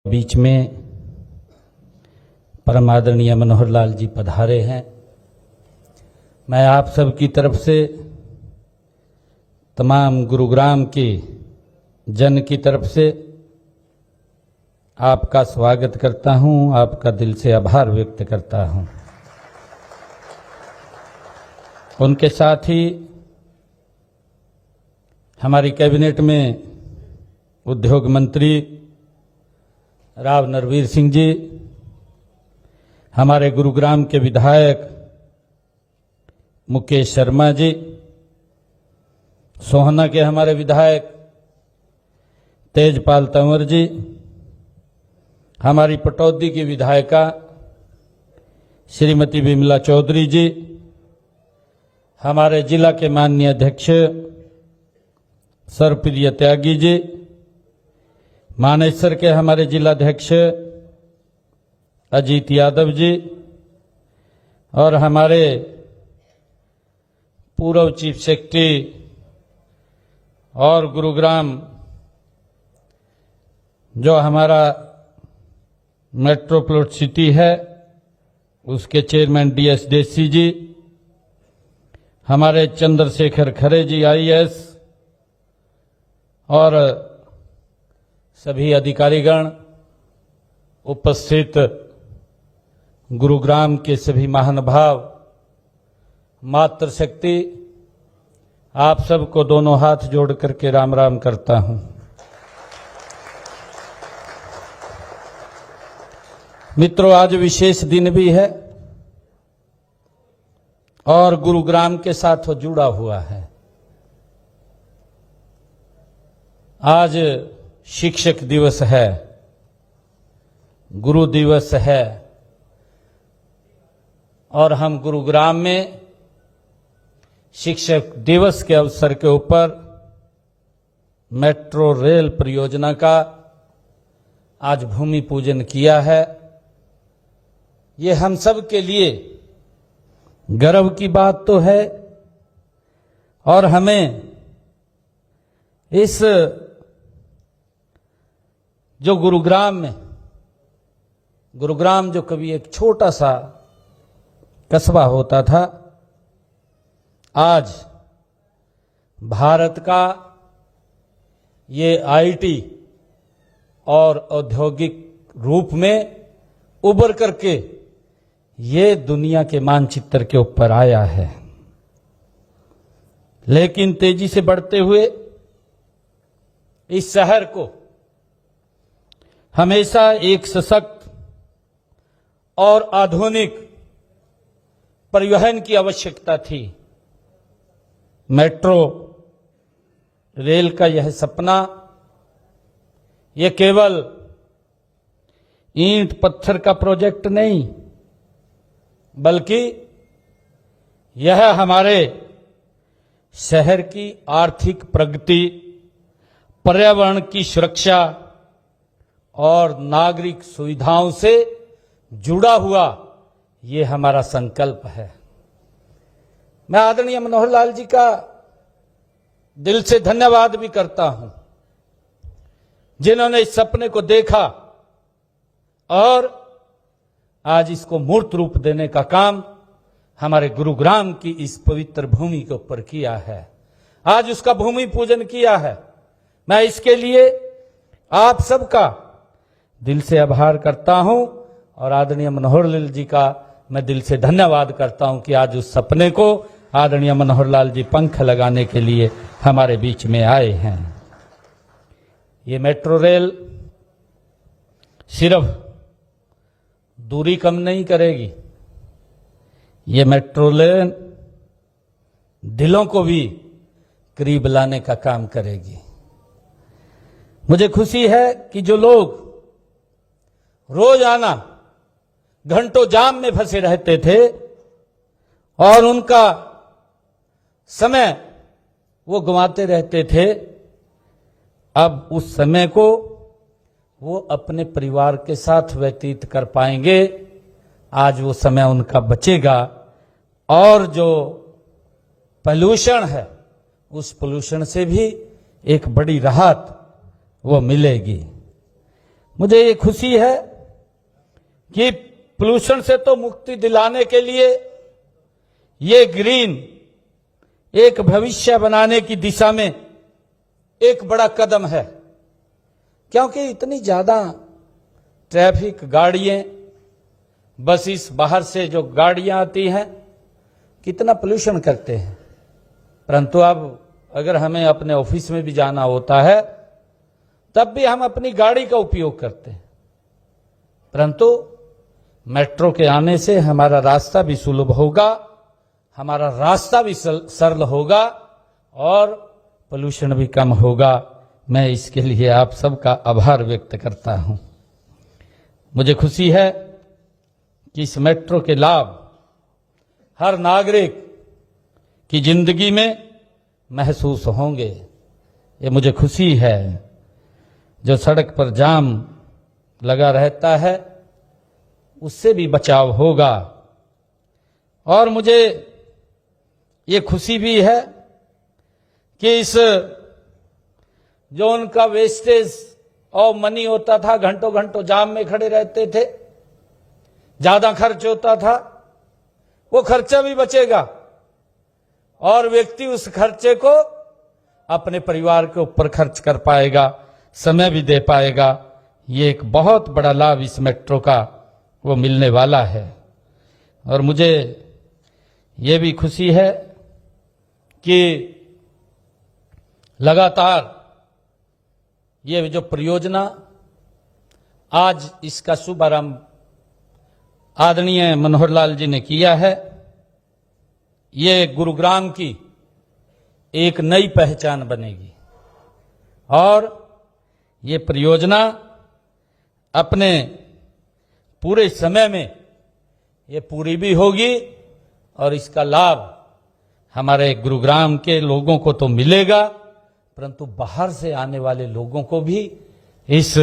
बीच में परम आदरणीय मनोहर लाल जी पधारे हैं। मैं आप सब की तरफ से तमाम गुरुग्राम के जन की तरफ से आपका स्वागत करता हूं, आपका दिल से आभार व्यक्त करता हूं। उनके साथ ही हमारी कैबिनेट में उद्योग मंत्री राव नरवीर सिंह जी, हमारे गुरुग्राम के विधायक मुकेश शर्मा जी, सोहना के हमारे विधायक तेजपाल तंवर जी, हमारी पटौदी की विधायिका श्रीमती विमला चौधरी जी, हमारे जिला के माननीय अध्यक्ष सर्वप्रिय त्यागी जी, मानेसर के हमारे जिलाध्यक्ष अजीत यादव जी और हमारे पूर्व चीफ सेक्रेटरी और गुरुग्राम जो हमारा मेट्रोपोलिटन सिटी है उसके चेयरमैन डीएस देसी जी, हमारे चंद्रशेखर खरे जी आईएएस और सभी अधिकारीगण, उपस्थित गुरुग्राम के सभी महानुभाव, मातृशक्ति, आप सबको दोनों हाथ जोड़ करके राम राम करता हूं। मित्रों, आज विशेष दिन भी है और गुरुग्राम के साथ वो जुड़ा हुआ है। आज शिक्षक दिवस है, गुरु दिवस है और हम गुरुग्राम में शिक्षक दिवस के अवसर के ऊपर मेट्रो रेल परियोजना का आज भूमि पूजन किया है। ये हम सब के लिए गर्व की बात तो है और हमें इस जो गुरुग्राम जो कभी एक छोटा सा कस्बा होता था, आज भारत का ये आईटी और औद्योगिक रूप में उभर करके ये दुनिया के मानचित्र के ऊपर आया है। लेकिन तेजी से बढ़ते हुए इस शहर को हमेशा एक सशक्त और आधुनिक परिवहन की आवश्यकता थी। मेट्रो रेल का यह सपना यह केवल ईंट पत्थर का प्रोजेक्ट नहीं, बल्कि यह हमारे शहर की आर्थिक प्रगति, पर्यावरण की सुरक्षा और नागरिक सुविधाओं से जुड़ा हुआ ये हमारा संकल्प है। मैं आदरणीय मनोहर लाल जी का दिल से धन्यवाद भी करता हूं, जिन्होंने इस सपने को देखा और आज इसको मूर्त रूप देने का काम हमारे गुरुग्राम की इस पवित्र भूमि के ऊपर किया है। आज उसका भूमि पूजन किया है। मैं इसके लिए आप सबका दिल से आभार करता हूं और आदरणीय मनोहर लाल जी का मैं दिल से धन्यवाद करता हूं कि आज उस सपने को आदरणीय मनोहर लाल जी पंख लगाने के लिए हमारे बीच में आए हैं। ये मेट्रो रेल सिर्फ दूरी कम नहीं करेगी, ये मेट्रो रेल दिलों को भी करीब लाने का काम करेगी। मुझे खुशी है कि जो लोग रोजाना घंटों जाम में फंसे रहते थे और उनका समय वो गंवाते रहते थे, अब उस समय को वो अपने परिवार के साथ व्यतीत कर पाएंगे। आज वो समय उनका बचेगा और जो पोल्यूशन है उस पोल्यूशन से भी एक बड़ी राहत वो मिलेगी। मुझे ये खुशी है कि पोल्यूशन से तो मुक्ति दिलाने के लिए ये ग्रीन एक भविष्य बनाने की दिशा में एक बड़ा कदम है, क्योंकि इतनी ज्यादा ट्रैफिक, गाड़ियां, बसेस, बाहर से जो गाड़ियां आती हैं कितना पोल्यूशन करते हैं। परंतु अब अगर हमें अपने ऑफिस में भी जाना होता है तब भी हम अपनी गाड़ी का उपयोग करते हैं, परंतु मेट्रो के आने से हमारा रास्ता भी सुलभ होगा, हमारा रास्ता भी सरल होगा और पोल्यूशन भी कम होगा। मैं इसके लिए आप सबका आभार व्यक्त करता हूं। मुझे खुशी है कि इस मेट्रो के लाभ हर नागरिक की जिंदगी में महसूस होंगे। ये मुझे खुशी है। जो सड़क पर जाम लगा रहता है उससे भी बचाव होगा। और मुझे ये खुशी भी है कि इस जो उनका वेस्टेज ऑफ मनी होता था, घंटों घंटों जाम में खड़े रहते थे, ज्यादा खर्च होता था, वो खर्चा भी बचेगा और व्यक्ति उस खर्चे को अपने परिवार के ऊपर खर्च कर पाएगा, समय भी दे पाएगा। ये एक बहुत बड़ा लाभ इस मेट्रो का वो मिलने वाला है। और मुझे ये भी खुशी है कि लगातार ये जो परियोजना आज इसका शुभारंभ आदरणीय मनोहर लाल जी ने किया है, ये गुरुग्राम की एक नई पहचान बनेगी और ये परियोजना अपने पूरे समय में ये पूरी भी होगी और इसका लाभ हमारे गुरुग्राम के लोगों को तो मिलेगा, परंतु बाहर से आने वाले लोगों को भी इस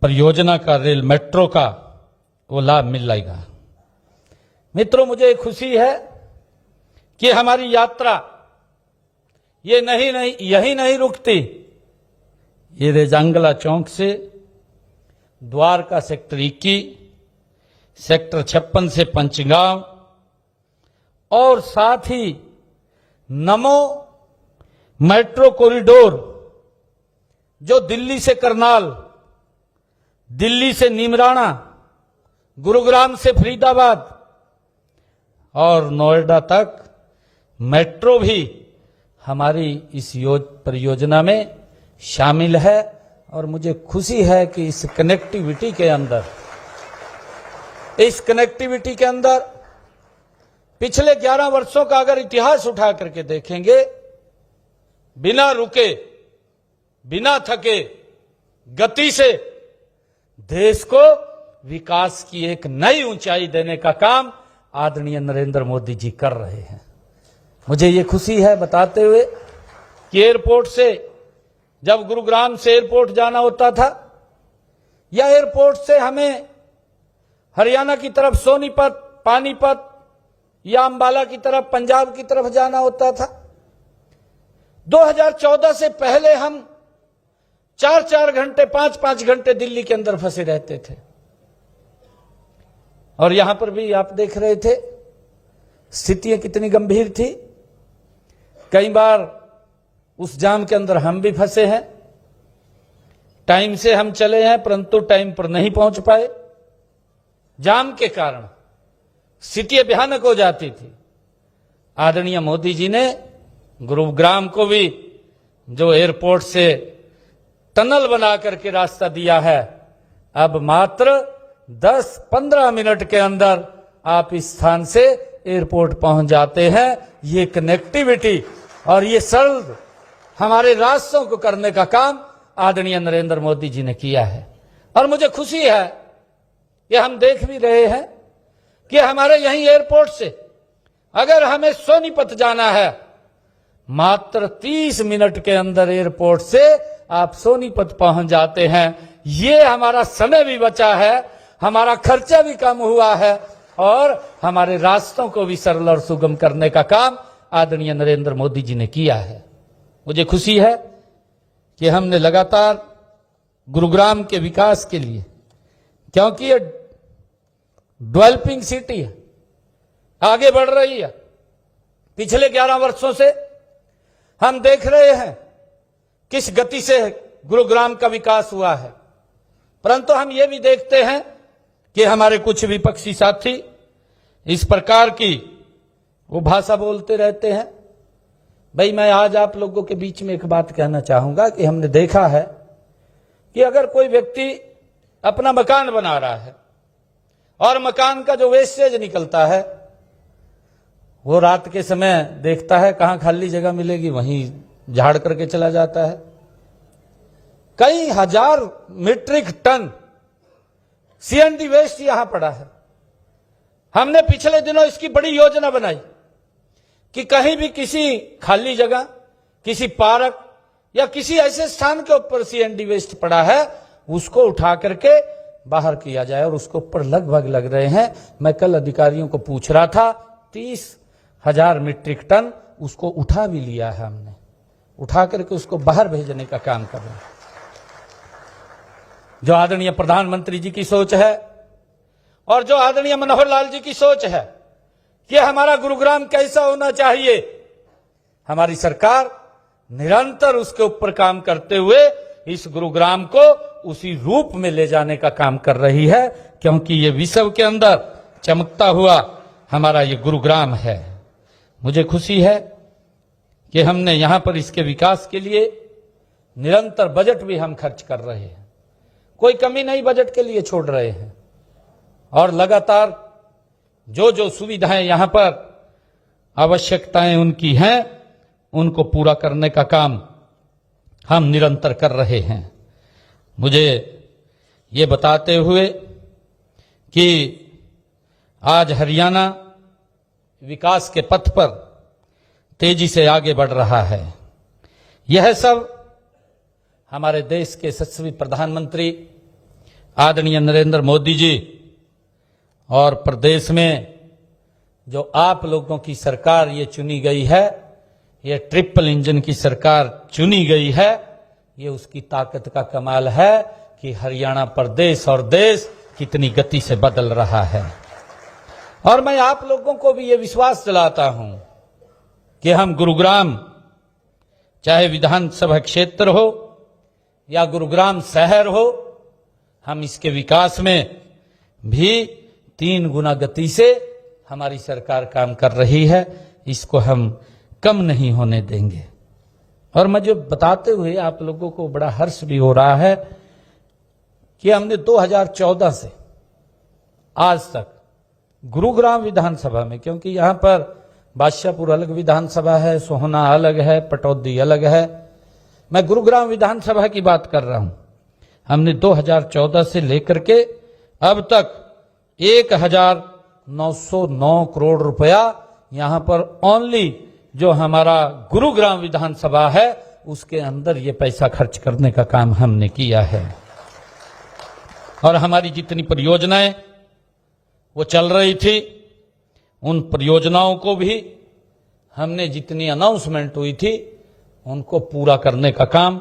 परियोजना का, रेल मेट्रो का वो लाभ मिलेगा। मित्रों, मुझे खुशी है कि हमारी यात्रा ये यही नहीं रुकती। ये रेजांगला चौक से द्वारका सेक्टर 21, सेक्टर 56 से पंचगांव और साथ ही नमो मेट्रो कॉरिडोर जो दिल्ली से करनाल, दिल्ली से नीमराणा, गुरुग्राम से फरीदाबाद और नोएडा तक मेट्रो भी हमारी इस परियोजना में शामिल है। और मुझे खुशी है कि इस कनेक्टिविटी के अंदर पिछले 11 वर्षों का अगर इतिहास उठा करके देखेंगे, बिना रुके, बिना थके, गति से देश को विकास की एक नई ऊंचाई देने का काम आदरणीय नरेंद्र मोदी जी कर रहे हैं। मुझे ये खुशी है बताते हुए कि एयरपोर्ट से, जब गुरुग्राम से एयरपोर्ट जाना होता था या एयरपोर्ट से हमें हरियाणा की तरफ सोनीपत, पानीपत या अंबाला की तरफ, पंजाब की तरफ जाना होता था, 2014 से पहले हम 4-4 घंटे, 5-5 घंटे दिल्ली के अंदर फंसे रहते थे। और यहां पर भी आप देख रहे थे स्थितियां कितनी गंभीर थी। कई बार उस जाम के अंदर हम भी फंसे हैं। टाइम से हम चले हैं परंतु टाइम पर नहीं पहुंच पाए। जाम के कारण स्थितियां भयानक हो जाती थी। आदरणीय मोदी जी ने गुरुग्राम को भी जो एयरपोर्ट से टनल बना करके रास्ता दिया है, अब मात्र 10-15 मिनट के अंदर आप इस स्थान से एयरपोर्ट पहुंच जाते हैं। ये कनेक्टिविटी और ये सरल हमारे रास्तों को करने का काम आदरणीय नरेंद्र मोदी जी ने किया है। और मुझे खुशी है कि हम देख भी रहे हैं कि हमारे यहीं एयरपोर्ट से अगर हमें सोनीपत जाना है, मात्र 30 मिनट के अंदर एयरपोर्ट से आप सोनीपत पहुंच जाते हैं। ये हमारा समय भी बचा है, हमारा खर्चा भी कम हुआ है और हमारे रास्तों को भी सरल और सुगम करने का काम आदरणीय नरेंद्र मोदी जी ने किया है। मुझे खुशी है कि हमने लगातार गुरुग्राम के विकास के लिए, क्योंकि ये डेवलपिंग सिटी है, आगे बढ़ रही है। पिछले 11 वर्षों से हम देख रहे हैं किस गति से गुरुग्राम का विकास हुआ है, परंतु हम ये भी देखते हैं कि हमारे कुछ विपक्षी साथी इस प्रकार की वो भाषा बोलते रहते हैं। भाई, मैं आज आप लोगों के बीच में एक बात कहना चाहूंगा कि हमने देखा है कि अगर कोई व्यक्ति अपना मकान बना रहा है और मकान का जो वेस्टेज निकलता है वो रात के समय देखता है कहां खाली जगह मिलेगी, वहीं झाड़ करके चला जाता है। कई हजार मीट्रिक टन सीएनडी वेस्ट यहां पड़ा है। हमने पिछले दिनों इसकी बड़ी योजना बनाई कि कहीं भी किसी खाली जगह, किसी पार्क या किसी ऐसे स्थान के ऊपर सीएनडी वेस्ट पड़ा है, उसको उठा करके बाहर किया जाए, और उसके ऊपर लगभग लग रहे हैं, मैं कल अधिकारियों को पूछ रहा था, 30,000 मीट्रिक टन उसको उठा भी लिया है। हमने उठा करके उसको बाहर भेजने का काम कर रहे हैं। जो आदरणीय प्रधानमंत्री जी की सोच है और जो आदरणीय मनोहर लाल जी की सोच है कि हमारा गुरुग्राम कैसा होना चाहिए, हमारी सरकार निरंतर उसके ऊपर काम करते हुए इस गुरुग्राम को उसी रूप में ले जाने का काम कर रही है, क्योंकि ये विश्व के अंदर चमकता हुआ हमारा ये गुरुग्राम है। मुझे खुशी है कि हमने यहां पर इसके विकास के लिए निरंतर बजट भी हम खर्च कर रहे हैं, कोई कमी नहीं बजट के लिए छोड़ रहे हैं, और लगातार जो जो सुविधाएं यहां पर आवश्यकताएं उनकी हैं उनको पूरा करने का काम हम निरंतर कर रहे हैं। मुझे ये बताते हुए कि आज हरियाणा विकास के पथ पर तेजी से आगे बढ़ रहा है, यह सब हमारे देश के यशस्वी प्रधानमंत्री आदरणीय नरेंद्र मोदी जी और प्रदेश में जो आप लोगों की सरकार ये चुनी गई है, ये ट्रिपल इंजन की सरकार चुनी गई है, ये उसकी ताकत का कमाल है कि हरियाणा प्रदेश और देश कितनी गति से बदल रहा है। और मैं आप लोगों को भी ये विश्वास दिलाता हूं कि हम गुरुग्राम, चाहे विधानसभा क्षेत्र हो या गुरुग्राम शहर हो, हम इसके विकास में भी 3 गुना गति से हमारी सरकार काम कर रही है, इसको हम कम नहीं होने देंगे। और मुझे बताते हुए आप लोगों को बड़ा हर्ष भी हो रहा है कि हमने 2014 से आज तक गुरुग्राम विधानसभा में, क्योंकि यहां पर बादशाहपुर अलग विधानसभा है, सोहना अलग है, पटौदी अलग है, मैं गुरुग्राम विधानसभा की बात कर रहा हूं, हमने 2014 से लेकर के अब तक 1,909 करोड़ रुपया यहां पर ओनली जो हमारा गुरुग्राम विधानसभा है उसके अंदर ये पैसा खर्च करने का काम हमने किया है। और हमारी जितनी परियोजनाएं वो चल रही थी, उन परियोजनाओं को भी हमने, जितनी अनाउंसमेंट हुई थी, उनको पूरा करने का काम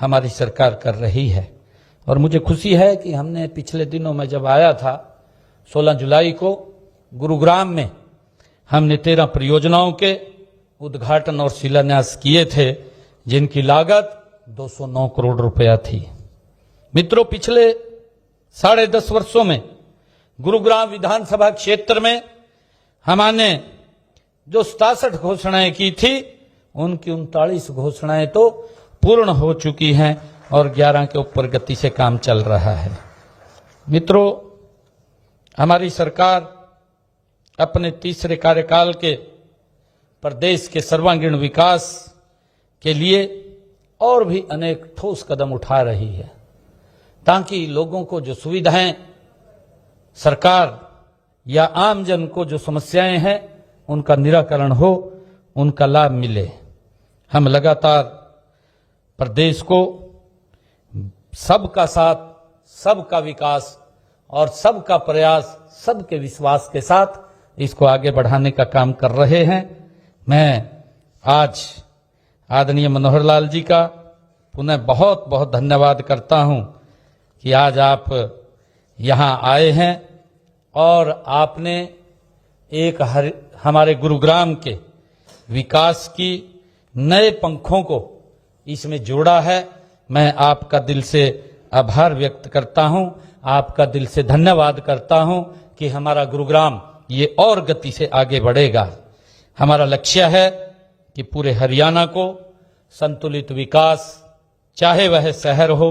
हमारी सरकार कर रही है। और मुझे खुशी है कि हमने पिछले दिनों में जब आया था 16 जुलाई को गुरुग्राम में, हमने 13 परियोजनाओं के उद्घाटन और शिलान्यास किए थे, जिनकी लागत 209 करोड़ रुपया थी। मित्रों, पिछले 10.5 वर्षों में गुरुग्राम विधानसभा क्षेत्र में हमने जो 67 घोषणाएं की थी, उनकी 39 घोषणाएं तो पूर्ण हो चुकी हैं और 11 के ऊपर गति से काम चल रहा है। मित्रों, हमारी सरकार अपने तीसरे कार्यकाल के प्रदेश के सर्वांगीण विकास के लिए और भी अनेक ठोस कदम उठा रही है, ताकि लोगों को जो सुविधाएं, सरकार या आमजन को जो समस्याएं हैं, उनका निराकरण हो, उनका लाभ मिले। हम लगातार प्रदेश को सबका साथ, सबका विकास और सबका प्रयास, सबके विश्वास के साथ इसको आगे बढ़ाने का काम कर रहे हैं। मैं आज आदरणीय मनोहर लाल जी का पुनः बहुत बहुत धन्यवाद करता हूं कि आज आप यहाँ आए हैं और आपने एक हमारे गुरुग्राम के विकास की नए पंखों को इसमें जोड़ा है। मैं आपका दिल से आभार व्यक्त करता हूं, आपका दिल से धन्यवाद करता हूं कि हमारा गुरुग्राम ये और गति से आगे बढ़ेगा। हमारा लक्ष्य है कि पूरे हरियाणा को संतुलित विकास, चाहे वह शहर हो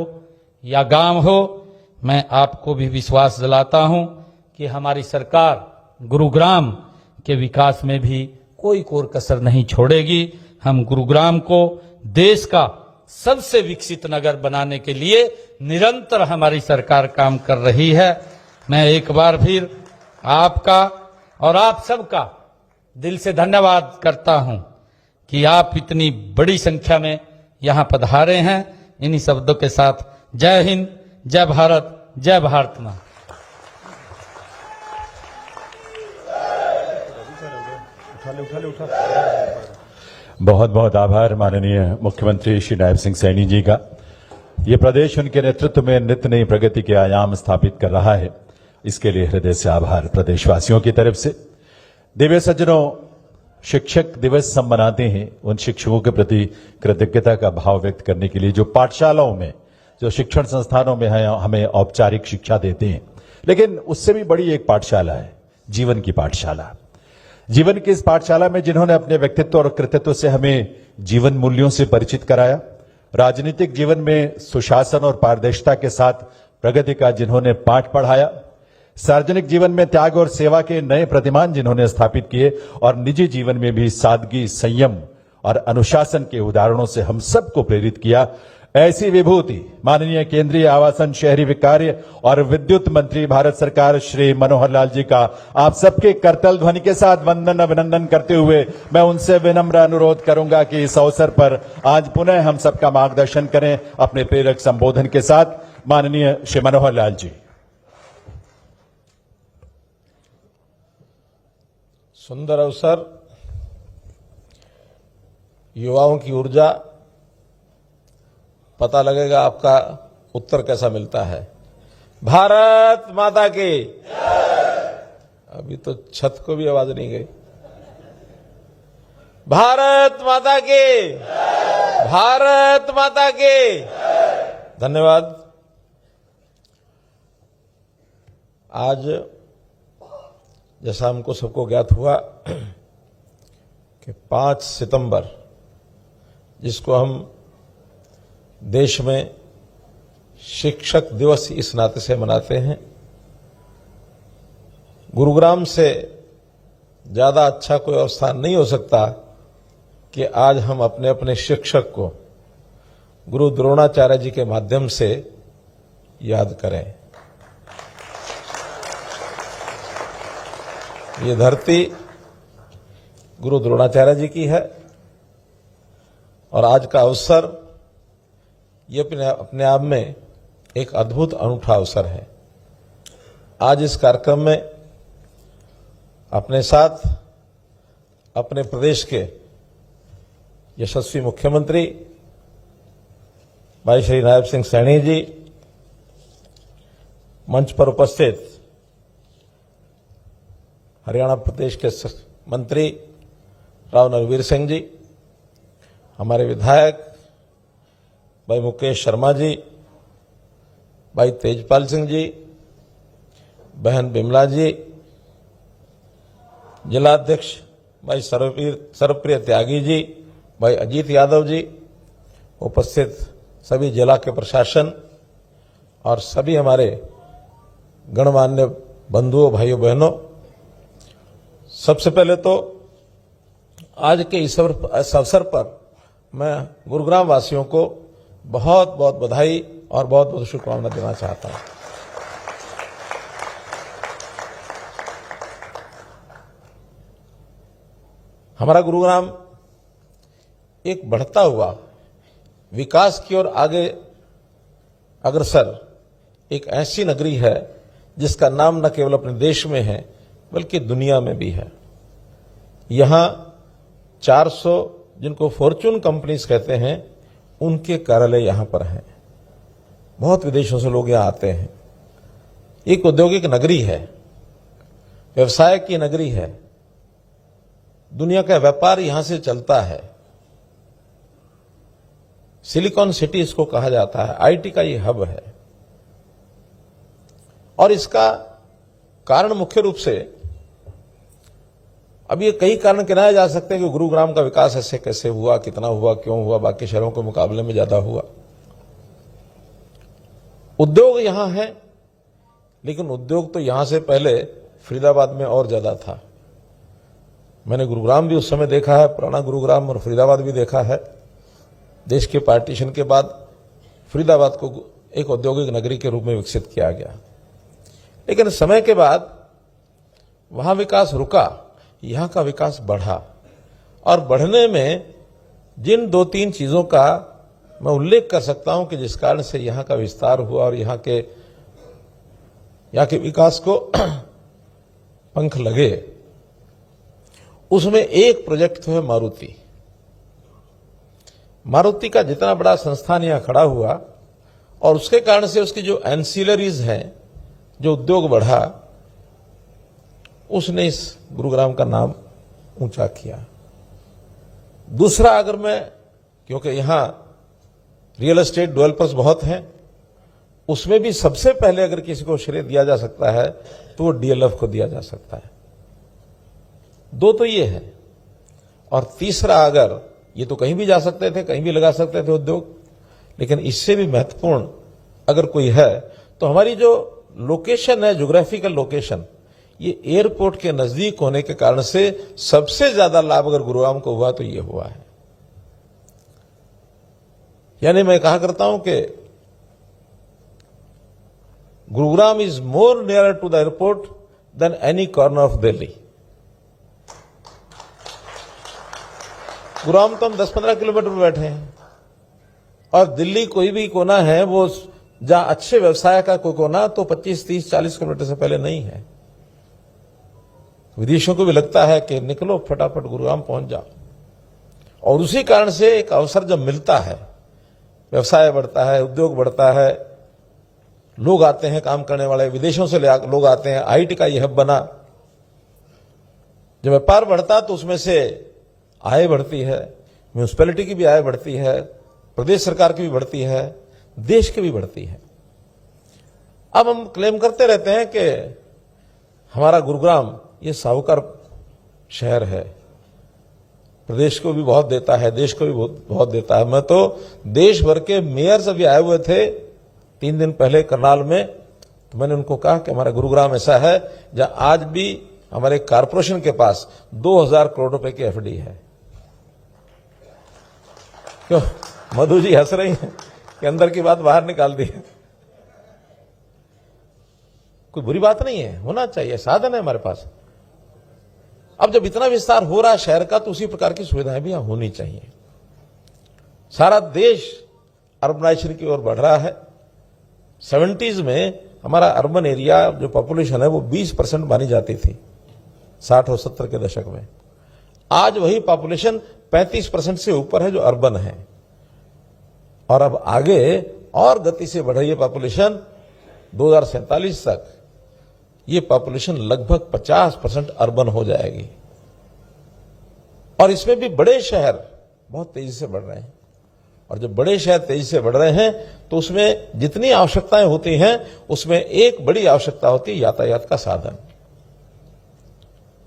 या गांव हो। मैं आपको भी विश्वास दिलाता हूं कि हमारी सरकार गुरुग्राम के विकास में भी कोई कोर कसर नहीं छोड़ेगी। हम गुरुग्राम को देश का सबसे विकसित नगर बनाने के लिए निरंतर हमारी सरकार काम कर रही है। मैं एक बार फिर आपका और आप सबका दिल से धन्यवाद करता हूं कि आप इतनी बड़ी संख्या में यहां पधारे हैं। इन्हीं शब्दों के साथ जय हिंद, जय भारत, जय भारत मां। बहुत बहुत आभार माननीय मुख्यमंत्री श्री नायब सिंह सैनी जी का। ये प्रदेश उनके नेतृत्व में नित्य नई प्रगति के आयाम स्थापित कर रहा है, इसके लिए हृदय से आभार प्रदेशवासियों की तरफ से। दिव्य सज्जनों, शिक्षक दिवस हम मनाते हैं उन शिक्षकों के प्रति कृतज्ञता का भाव व्यक्त करने के लिए जो पाठशालाओं में, जो शिक्षण संस्थानों में हमें औपचारिक शिक्षा देते हैं। लेकिन उससे भी बड़ी एक पाठशाला है, जीवन की पाठशाला। जीवन की इस पाठशाला में जिन्होंने अपने व्यक्तित्व और कृतित्व से हमें जीवन मूल्यों से परिचित कराया, राजनीतिक जीवन में सुशासन और पारदर्शिता के साथ प्रगति का जिन्होंने पाठ पढ़ाया, सार्वजनिक जीवन में त्याग और सेवा के नए प्रतिमान जिन्होंने स्थापित किए और निजी जीवन में भी सादगी, संयम और अनुशासन के उदाहरणों से हम सबको प्रेरित किया, ऐसी विभूति माननीय केंद्रीय आवासन, शहरी कार्य और विद्युत मंत्री भारत सरकार श्री मनोहर लाल जी का आप सबके करतल ध्वनि के साथ वंदन अभिनंदन करते हुए मैं उनसे विनम्र अनुरोध करूंगा कि इस अवसर पर आज पुनः हम सबका मार्गदर्शन करें अपने प्रेरक संबोधन के साथ। माननीय श्री मनोहर लाल जी। सुंदर अवसर, युवाओं की ऊर्जा, पता लगेगा आपका उत्तर कैसा मिलता है। भारत माता की। अभी तो छत को भी आवाज नहीं गई। भारत माता की, भारत माता की। धन्यवाद। आज जैसा हमको सबको ज्ञात हुआ कि 5 सितंबर, जिसको हम देश में शिक्षक दिवस इस नाते से मनाते हैं, गुरुग्राम से ज्यादा अच्छा कोई और स्थान नहीं हो सकता कि आज हम अपने अपने शिक्षक को गुरु द्रोणाचार्य जी के माध्यम से याद करें। ये धरती गुरु द्रोणाचार्य जी की है और आज का अवसर ये अपने आप में एक अद्भुत अनूठा अवसर है। आज इस कार्यक्रम में अपने साथ अपने प्रदेश के यशस्वी मुख्यमंत्री भाई श्री नायब सिंह सैनी जी, मंच पर उपस्थित हरियाणा प्रदेश के मंत्री राव नरवीर सिंह जी, हमारे विधायक भाई मुकेश शर्मा जी, भाई तेजपाल सिंह जी, बहन बिमला जी, जिलाध्यक्ष भाई सर्वप्रिय त्यागी जी, भाई अजीत यादव जी, उपस्थित सभी जिला के प्रशासन और सभी हमारे गणमान्य बंधुओं, भाइयों बहनों, सबसे पहले तो आज के इस अवसर पर मैं गुरुग्राम वासियों को बहुत बहुत बधाई और बहुत बहुत शुभकामना देना चाहता हूं। हमारा गुरुग्राम एक बढ़ता हुआ विकास की ओर आगे अग्रसर एक ऐसी नगरी है जिसका नाम न केवल अपने देश में है बल्कि दुनिया में भी है। यहां 400 जिनको फॉर्च्यून कंपनीज कहते हैं, उनके कार्यालय यहां पर हैं। बहुत विदेशों से लोग यहाँ आते हैं। एक औद्योगिक नगरी है, व्यवसाय की नगरी है, दुनिया का व्यापार यहां से चलता है। सिलिकॉन सिटी इसको कहा जाता है, आईटी का ये हब है। और इसका कारण मुख्य रूप से, अब ये कई कारण गिनाए जा सकते हैं कि गुरुग्राम का विकास ऐसे कैसे हुआ, कितना हुआ, क्यों हुआ, बाकी शहरों के मुकाबले में ज्यादा हुआ। उद्योग यहां है, लेकिन उद्योग तो यहां से पहले फरीदाबाद में और ज्यादा था। मैंने गुरुग्राम भी उस समय देखा है, पुराना गुरुग्राम, और फरीदाबाद भी देखा है। देश के पार्टीशन के बाद फरीदाबाद को एक औद्योगिक नगरी के रूप में विकसित किया गया, लेकिन समय के बाद वहां विकास रुका, यहां का विकास बढ़ा। और बढ़ने में जिन 2-3 चीजों का मैं उल्लेख कर सकता हूं कि जिस कारण से यहां का विस्तार हुआ और यहां के विकास को पंख लगे, उसमें एक प्रोजेक्ट तो है मारुति। मारुति का जितना बड़ा संस्थान यहां खड़ा हुआ और उसके कारण से उसकी जो एंसिलरीज हैं, जो उद्योग बढ़ा, उसने इस गुरुग्राम का नाम ऊंचा किया। दूसरा, अगर मैं, क्योंकि यहां रियल एस्टेट डेवलपर्स बहुत हैं, उसमें भी सबसे पहले अगर किसी को श्रेय दिया जा सकता है तो वो डीएलएफ को दिया जा सकता है। 2 तो ये है, और तीसरा, अगर ये तो कहीं भी जा सकते थे, कहीं भी लगा सकते थे उद्योग, लेकिन इससे भी महत्वपूर्ण अगर कोई है तो हमारी जो लोकेशन है, ज्योग्राफिकल लोकेशन, ये एयरपोर्ट के नजदीक होने के कारण से सबसे ज्यादा लाभ अगर गुरुग्राम को हुआ तो ये हुआ है। यानी मैं कहा करता हूं कि Gurugram is more near to the airport than any corner of Delhi. Gurugram तो हम 10-15 किलोमीटर पर बैठे हैं, और दिल्ली कोई भी कोना है, वो जहां अच्छे व्यवसाय का कोई कोना, तो 25-30-40 किलोमीटर से पहले नहीं है। विदेशियों को भी लगता है कि निकलो फटाफट गुरुग्राम पहुंच जाओ, और उसी कारण से एक अवसर जब मिलता है, व्यवसाय बढ़ता है, उद्योग बढ़ता है, लोग आते हैं काम करने वाले, विदेशों से लोग आते हैं, आईटी का यह हब बना। जब व्यापार बढ़ता तो उसमें से आय बढ़ती है, म्यूनिसिपैलिटी की भी आय बढ़ती है, प्रदेश सरकार की भी बढ़ती है, देश की भी बढ़ती है। अब हम क्लेम करते रहते हैं कि हमारा गुरुग्राम ये साहूकार शहर है, प्रदेश को भी बहुत देता है, देश को भी बहुत देता है। मैं तो देश भर के मेयर्स अभी आए हुए थे 3 दिन पहले करनाल में, तो मैंने उनको कहा कि हमारा गुरुग्राम ऐसा है जहां आज भी हमारे कारपोरेशन के पास 2000 करोड़ रुपए की एफडी है। क्यों मधु जी हंस रही हैं कि अंदर की बात बाहर निकाल दी है? कोई बुरी बात नहीं है, होना चाहिए, साधन है हमारे पास। अब जब इतना विस्तार हो रहा है शहर का, तो उसी प्रकार की सुविधाएं भी यहां होनी चाहिए। सारा देश अर्बनाइजेशन की ओर बढ़ रहा है। 70s में हमारा अर्बन एरिया जो पॉपुलेशन है वो 20% मानी जाती थी 60 और 70 के दशक में। आज वही पॉपुलेशन 35% से ऊपर है जो अर्बन है, और अब आगे और गति से बढ़ रही है पॉपुलेशन। 2047 तक ये पॉपुलेशन लगभग 50% अर्बन हो जाएगी, और इसमें भी बड़े शहर बहुत तेजी से बढ़ रहे हैं। और जब बड़े शहर तेजी से बढ़ रहे हैं तो उसमें जितनी आवश्यकताएं होती हैं, उसमें एक बड़ी आवश्यकता होती है यातायात का साधन।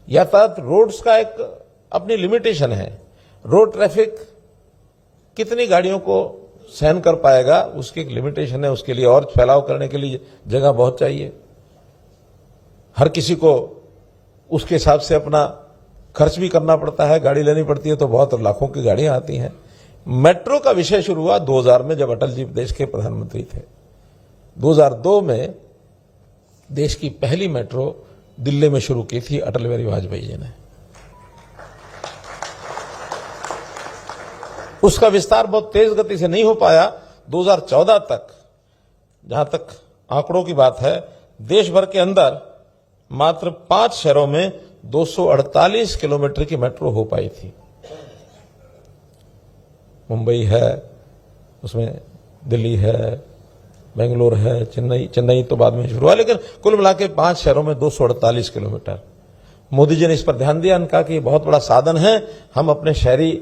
यातायात, रोड्स का एक अपनी लिमिटेशन है। रोड ट्रैफिक कितनी गाड़ियों को सहन कर पाएगा, उसकी एक लिमिटेशन है। उसके लिए और फैलाव करने के लिए जगह बहुत चाहिए। हर किसी को उसके हिसाब से अपना खर्च भी करना पड़ता है, गाड़ी लेनी पड़ती है, तो बहुत लाखों की गाड़ियां आती हैं। मेट्रो का विषय शुरू हुआ 2000 में, जब अटल जी देश के प्रधानमंत्री थे। 2002 में देश की पहली मेट्रो दिल्ली में शुरू की थी अटल बिहारी वाजपेयी जी ने। उसका विस्तार बहुत तेज गति से नहीं हो पाया। 2014 तक, जहां तक आंकड़ों की बात है, देश भर के अंदर मात्र 5 शहरों में 248 किलोमीटर की मेट्रो हो पाई थी। मुंबई है, उसमें दिल्ली है, बेंगलोर है, चेन्नई तो बाद में शुरू हुआ, लेकिन कुल मिला के 5 शहरों में 248 किलोमीटर। मोदी जी ने इस पर ध्यान दिया, उनका कि ये बहुत बड़ा साधन है, हम अपने शहरी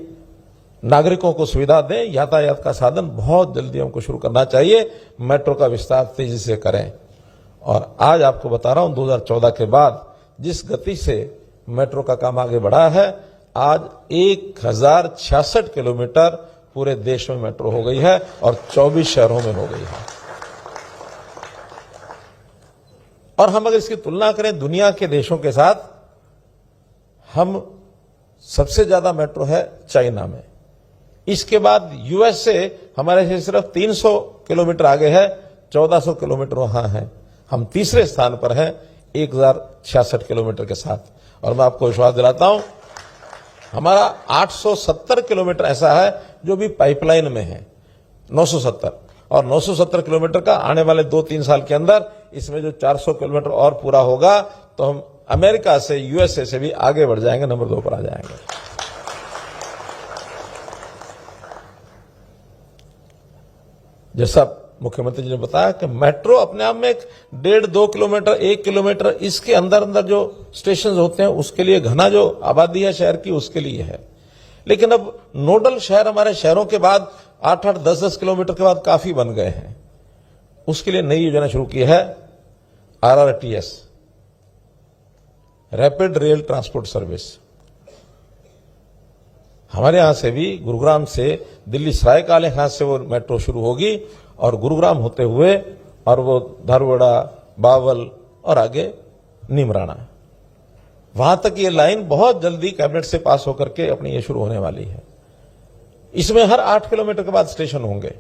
नागरिकों को सुविधा दें, यातायात का साधन बहुत जल्दी हमको शुरू करना चाहिए, मेट्रो का विस्तार तेजी से करें। और आज आपको बता रहा हूं 2014 के बाद जिस गति से मेट्रो का काम आगे बढ़ा है, आज 1066 किलोमीटर पूरे देश में मेट्रो हो गई है और 24 शहरों में हो गई है। और हम अगर इसकी तुलना करें दुनिया के देशों के साथ, हम सबसे ज्यादा मेट्रो है चाइना में, इसके बाद यूएस से हमारे से सिर्फ 300 किलोमीटर आगे है, 1400 किलोमीटर वहां है, हम तीसरे स्थान पर हैं 1066 किलोमीटर के साथ। और मैं आपको विश्वास दिलाता हूं, हमारा 870 किलोमीटर ऐसा है जो भी पाइपलाइन में है, 970, और 970 किलोमीटर का आने वाले 2-3 साल के अंदर इसमें जो 400 किलोमीटर और पूरा होगा तो हम अमेरिका से, यूएसए से भी आगे बढ़ जाएंगे, नंबर 2 पर आ जाएंगे। जैसा मुख्यमंत्री जी ने बताया कि मेट्रो अपने आप में एक 1.5-2 किलोमीटर, 1 किलोमीटर इसके अंदर अंदर जो स्टेशन होते हैं उसके लिए, घना जो आबादी है शहर की उसके लिए है। लेकिन अब नोडल शहर हमारे शहरों के बाद 8-8, 10-10 किलोमीटर के बाद काफी बन गए हैं, उसके लिए नई योजना शुरू की है, RRTS, rapid rail transport service. हमारे यहां से भी, गुरुग्राम से दिल्ली सरायकाले खास से वो मेट्रो शुरू होगी और गुरुग्राम होते हुए और वो धारवाड़ा, बावल और आगे नीमराना, वहां तक ये लाइन बहुत जल्दी कैबिनेट से पास होकर के अपनी ये शुरू होने वाली है। इसमें हर 8 किलोमीटर के बाद स्टेशन होंगे,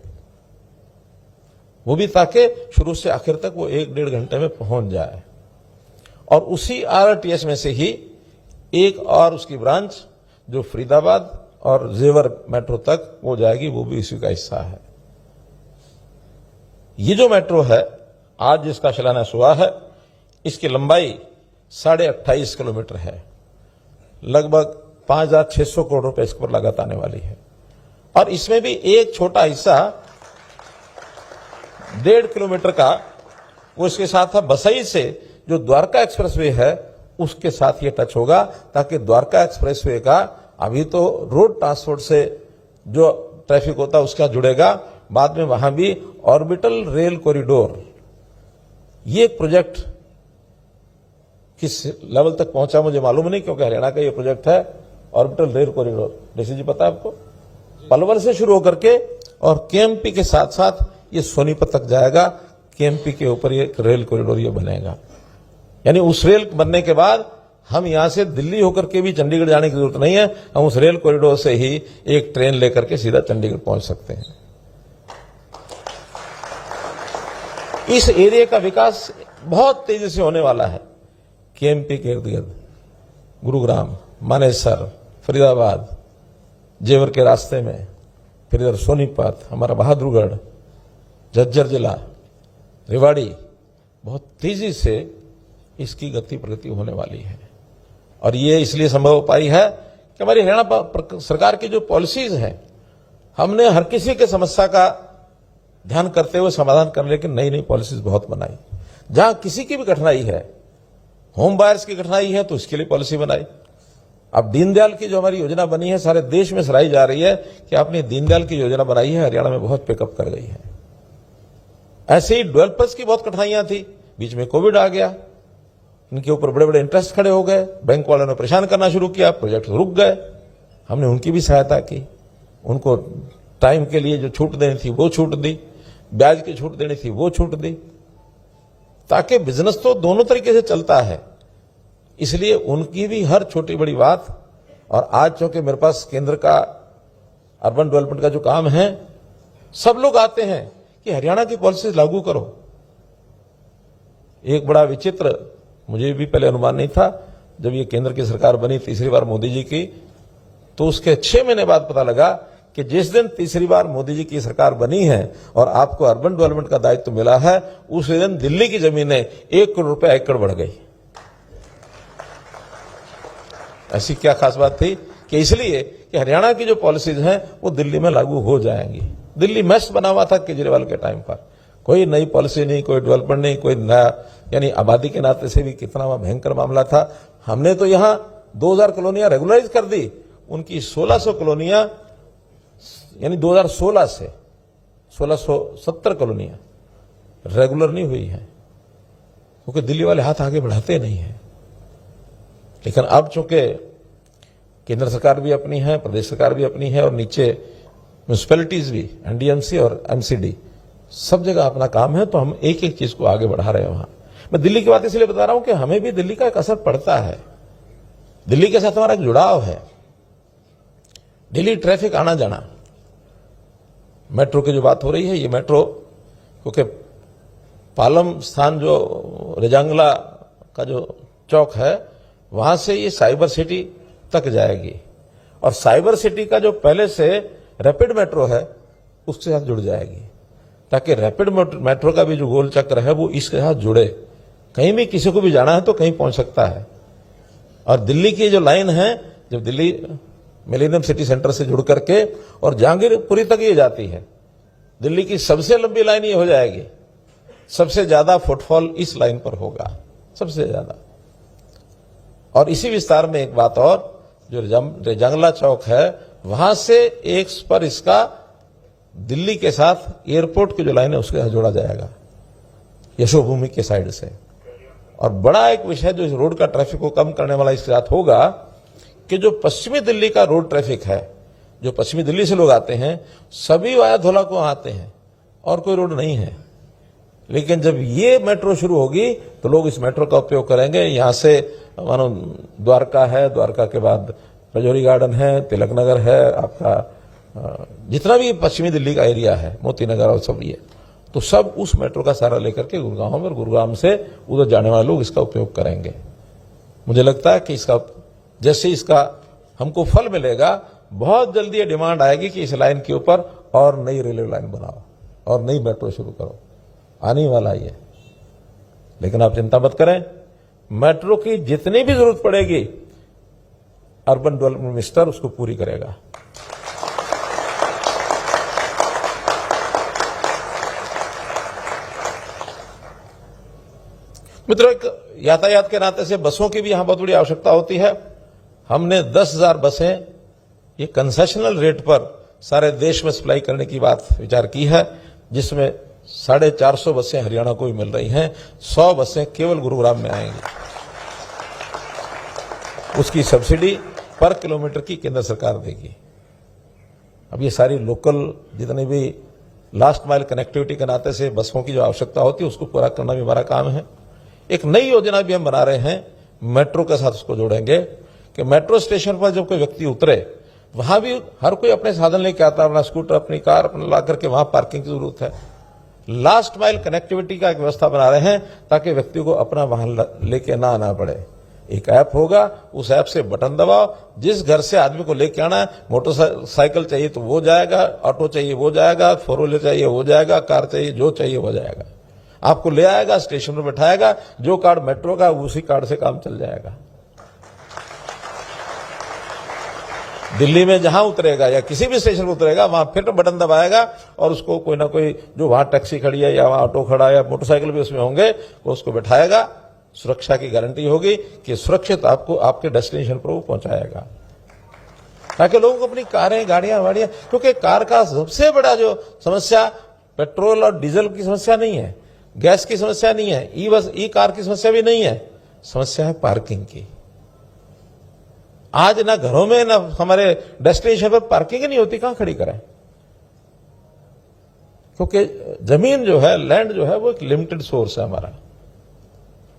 वो भी ताकि शुरू से आखिर तक वो 1-1.5 घंटे में पहुंच जाए। और उसी RRTS में से ही एक और उसकी ब्रांच जो फरीदाबाद और जेवर मेट्रो तक वो जाएगी, वो भी इसी का हिस्सा है। ये जो मेट्रो है आज जिसका शिलान्यास हुआ है, इसकी लंबाई 28.5 किलोमीटर है, लगभग 5,600 करोड़ रुपए इस पर लागत आने वाली है। और इसमें भी एक छोटा हिस्सा 1.5 किलोमीटर का वो इसके साथ है, बसई से जो द्वारका एक्सप्रेसवे है उसके साथ ये टच होगा, ताकि द्वारका एक्सप्रेसवे का अभी तो रोड ट्रांसपोर्ट से जो ट्रैफिक होता है उसका जुड़ेगा, बाद में वहां भी ऑर्बिटल रेल कॉरिडोर, ये प्रोजेक्ट किस लेवल तक पहुंचा मुझे मालूम नहीं, क्योंकि हरियाणा का ये प्रोजेक्ट है ऑर्बिटल रेल कॉरिडोर। डीसी जी पता है आपको, पलवल से शुरू होकर के और केएमपी के साथ साथ ये सोनीपत तक जाएगा, केएमपी के ऊपर ये रेल कॉरिडोर ये बनेगा। यानी उस रेल बनने के बाद हम यहां से दिल्ली होकर के भी चंडीगढ़ जाने की जरूरत नहीं है, हम उस रेल कॉरिडोर से ही एक ट्रेन लेकर के सीधा चंडीगढ़ पहुंच सकते हैं। इस एरिया का विकास बहुत तेजी से होने वाला है। केएमपी के इर्द गिर्द गुरुग्राम, मानेसर, फरीदाबाद, जेवर के रास्ते में, फिर इधर सोनीपत, हमारा बहादुरगढ़, झज्जर जिला, रेवाड़ी, बहुत तेजी से इसकी गति प्रगति होने वाली है। और ये इसलिए संभव हो पाई है कि हमारी हरियाणा सरकार की जो पॉलिसीज हैं, हमने हर किसी के समस्या का ध्यान करते हुए समाधान करने की नई नई पॉलिसीज बहुत बनाई। जहां किसी की भी कठिनाई है, होम बायर्स की कठिनाई है, तो इसके लिए पॉलिसी बनाई। अब दीनदयाल की जो हमारी योजना बनी है, सारे देश में सराही जा रही है कि आपने दीनदयाल की योजना बनाई है, हरियाणा में बहुत पिकअप कर गई है। ऐसे ही डेवलपर्स की बहुत कठिनाइयां थी, बीच में कोविड आ गया, इनके ऊपर बड़े बड़े इंटरेस्ट खड़े हो गए, बैंक वालों ने परेशान करना शुरू किया, प्रोजेक्ट रुक गए। हमने उनकी भी सहायता की, उनको टाइम के लिए जो छूट देनी थी वो छूट दी, ब्याज की छूट देनी थी वो छूट दी, ताकि बिजनेस तो दोनों तरीके से चलता है। इसलिए उनकी भी हर छोटी बड़ी बात, और आज चूंकि मेरे पास केंद्र का अर्बन डेवलपमेंट का जो काम है, सब लोग आते हैं कि हरियाणा की पॉलिसीज लागू करो। एक बड़ा विचित्र, मुझे भी पहले अनुमान नहीं था, जब ये केंद्र की सरकार बनी तीसरी बार मोदी जी की, तो उसके 6 महीने बाद पता लगा कि जिस दिन तीसरी बार मोदी जी की सरकार बनी है और आपको अर्बन डेवलपमेंट का दायित्व मिला है, उस दिन दिल्ली की जमीनें 1 करोड़ रुपए एकड़ बढ़ गई। ऐसी क्या खास बात थी कि इसलिए कि हरियाणा की जो पॉलिसीज हैं वो दिल्ली में लागू हो जाएंगी। दिल्ली मेस बना हुआ था केजरीवाल के टाइम पर, कोई नई पॉलिसी नहीं, कोई डेवलपमेंट नहीं, कोई नया, यानी आबादी के नाते से भी कितना भयंकर मामला था। हमने तो यहां 2000 कॉलोनियां रेगुलराइज कर दी, उनकी 1600 कॉलोनियां यानी 2016 से 1670 कॉलोनियां रेगुलर नहीं हुई हैं, क्योंकि दिल्ली वाले हाथ आगे बढ़ाते नहीं हैं। लेकिन अब चूंकि केंद्र सरकार भी अपनी है, प्रदेश सरकार भी अपनी है, और नीचे म्यूनिसिपैलिटीज भी, एनडीएमसी और एमसीडी, सब जगह अपना काम है, तो हम एक एक चीज को आगे बढ़ा रहे हैं। वहां मैं दिल्ली की बात इसलिए बता रहा हूं कि हमें भी दिल्ली का एक असर पड़ता है, दिल्ली के साथ हमारा एक जुड़ाव है। दिल्ली ट्रैफिक आना जाना, मेट्रो की जो बात हो रही है, ये मेट्रो क्योंकि पालम स्थान जो रेजांगला का जो चौक है, वहां से ये साइबर सिटी तक जाएगी, और साइबर सिटी का जो पहले से रैपिड मेट्रो है उसके साथ जुड़ जाएगी, ताकि रैपिड मेट्रो का भी जो गोल चक्र है वो इसके साथ जुड़े। कहीं भी किसी को भी जाना है तो कहीं पहुंच सकता है। और दिल्ली की जो लाइन है, जब दिल्ली मिलेनियम सिटी सेंटर से जुड़ करके और जहांगीरपुरी तक ये जाती है, दिल्ली की सबसे लंबी लाइन ये हो जाएगी। सबसे ज्यादा फुटफॉल इस लाइन पर होगा, सबसे ज्यादा। और इसी विस्तार में एक बात और, जो रेजांगला चौक है, वहां से एक पर इसका दिल्ली के साथ एयरपोर्ट की जो लाइन है उसके साथ जोड़ा जाएगा, यशोभूमि के साइड से। और बड़ा एक विषय जो इस रोड का ट्रैफिक को कम करने वाला इसके साथ होगा कि जो पश्चिमी दिल्ली का रोड ट्रैफिक है, जो पश्चिमी दिल्ली से लोग आते हैं, सभी वाया धोला को आते हैं और कोई रोड नहीं है। लेकिन जब ये मेट्रो शुरू होगी तो लोग इस मेट्रो का उपयोग करेंगे। यहां से मानो द्वारका है, द्वारका के बाद रजौरी गार्डन है, तिलक नगर है, आपका जितना भी पश्चिमी दिल्ली का एरिया है, मोती नगर और सब, ये तो सब उस मेट्रो का सारा लेकर के गुड़गांव में, और गुड़गांव से उधर जाने वाले लोग इसका उपयोग करेंगे। मुझे लगता है कि इसका जैसे इसका हमको फल मिलेगा, बहुत जल्दी ये डिमांड आएगी कि इस लाइन के ऊपर और नई रेलवे लाइन बनाओ और नई मेट्रो शुरू करो। आने वाला ही है। लेकिन आप चिंता मत करें, मेट्रो की जितनी भी जरूरत पड़ेगी अर्बन डेवलपमेंट मिनिस्टर उसको पूरी करेगा। मित्रों, एक यातायात के नाते से बसों की भी यहां बहुत बड़ी आवश्यकता होती है। हमने 10,000 बसें ये कंसेशनल रेट पर सारे देश में सप्लाई करने की बात विचार की है, जिसमें 450 बसें हरियाणा को भी मिल रही हैं, 100 बसें केवल गुरुग्राम में आएंगी। उसकी सब्सिडी पर किलोमीटर की केंद्र सरकार देगी। अब ये सारी लोकल जितने भी लास्ट माइल कनेक्टिविटी के नाते से बसों की जो आवश्यकता होती है उसको पूरा करना भी हमारा काम है। एक नई योजना भी हम बना रहे हैं, मेट्रो के साथ उसको जोड़ेंगे कि मेट्रो स्टेशन पर जब कोई व्यक्ति उतरे, वहां भी हर कोई अपने साधन लेके आता है, अपना स्कूटर, अपनी कार अपना ला करके, वहां पार्किंग की जरूरत है। लास्ट माइल कनेक्टिविटी का एक व्यवस्था बना रहे हैं ताकि व्यक्ति को अपना वाहन लेके ना आना पड़े। एक ऐप होगा, उस ऐप से बटन दबाओ, जिस घर से आदमी को लेके आना है, मोटरसाइकिल चाहिए तो वो जाएगा, ऑटो चाहिए वो जाएगा, 4 व्हीलर चाहिए वो जाएगा, कार चाहिए जो चाहिए वो जाएगा, आपको ले आएगा, स्टेशन पर बैठाएगा। जो कार्ड मेट्रो का उसी कार्ड से काम चल जाएगा। दिल्ली में जहां उतरेगा या किसी भी स्टेशन पर उतरेगा, वहां फिर बटन दबाएगा और उसको कोई ना कोई, जो वहां टैक्सी खड़ी है या वहां ऑटो खड़ा है या मोटरसाइकिल भी उसमें होंगे, वो उसको बैठाएगा। सुरक्षा की गारंटी होगी कि सुरक्षित आपको आपके डेस्टिनेशन पर वो पहुंचाएगा, ताकि लोगों को अपनी कारें, गाड़ियां वाड़ियां, क्योंकि कार का सबसे बड़ा जो समस्या पेट्रोल और डीजल की समस्या नहीं है, गैस की समस्या नहीं है, ई कार की समस्या भी नहीं है, समस्या है पार्किंग की। आज ना घरों में ना हमारे डेस्टिनेशन पर पार्किंग ही नहीं होती, कहां खड़ी करें? क्योंकि जमीन जो है, लैंड जो है, वो एक लिमिटेड सोर्स है हमारा।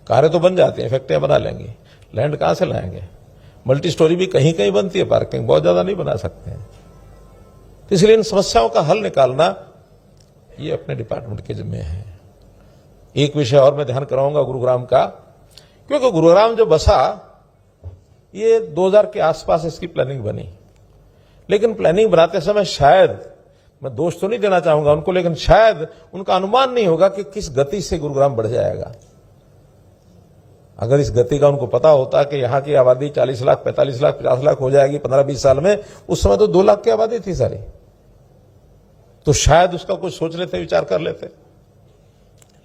कारें तो बन जाती हैं, फैक्ट्रियां बना लेंगी, लैंड कहां से लाएंगे? मल्टी स्टोरी भी कहीं कहीं बनती है, पार्किंग बहुत ज्यादा नहीं बना सकते हैं। तो इसलिए इन समस्याओं का हल निकालना ये अपने डिपार्टमेंट के जिम्मे है। एक विषय और मैं ध्यान कराऊंगा गुरुग्राम का, क्योंकि गुरुग्राम जो बसा, ये 2000 के आसपास इसकी प्लानिंग बनी। लेकिन प्लानिंग बनाते समय शायद, मैं दोष तो नहीं देना चाहूंगा उनको, लेकिन शायद उनका अनुमान नहीं होगा कि किस गति से गुरुग्राम बढ़ जाएगा। अगर इस गति का उनको पता होता कि यहां की आबादी 40 लाख, 45 लाख, 50 लाख हो जाएगी 15-20 साल में, उस समय तो 2 लाख की आबादी थी सारी, तो शायद उसका कुछ सोच लेते, विचार कर लेते।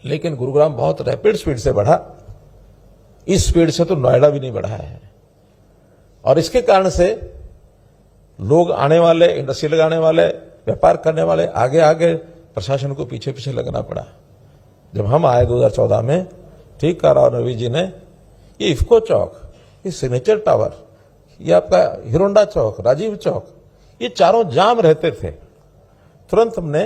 लेकिन गुरुग्राम बहुत रैपिड स्पीड से बढ़ा। इस स्पीड से तो नोएडा भी नहीं बढ़ा है। और इसके कारण से लोग आने वाले, इंडस्ट्री लगाने वाले, व्यापार करने वाले आगे आगे, प्रशासन को पीछे पीछे लगना पड़ा। जब हम आए 2014 में, ठीक कहा राव नरवीर जी ने, ये इफ्को चौक, ये सिग्नेचर टावर, ये आपका हिरोंडा चौक, राजीव चौक, ये चारों जाम रहते थे। तुरंत हमने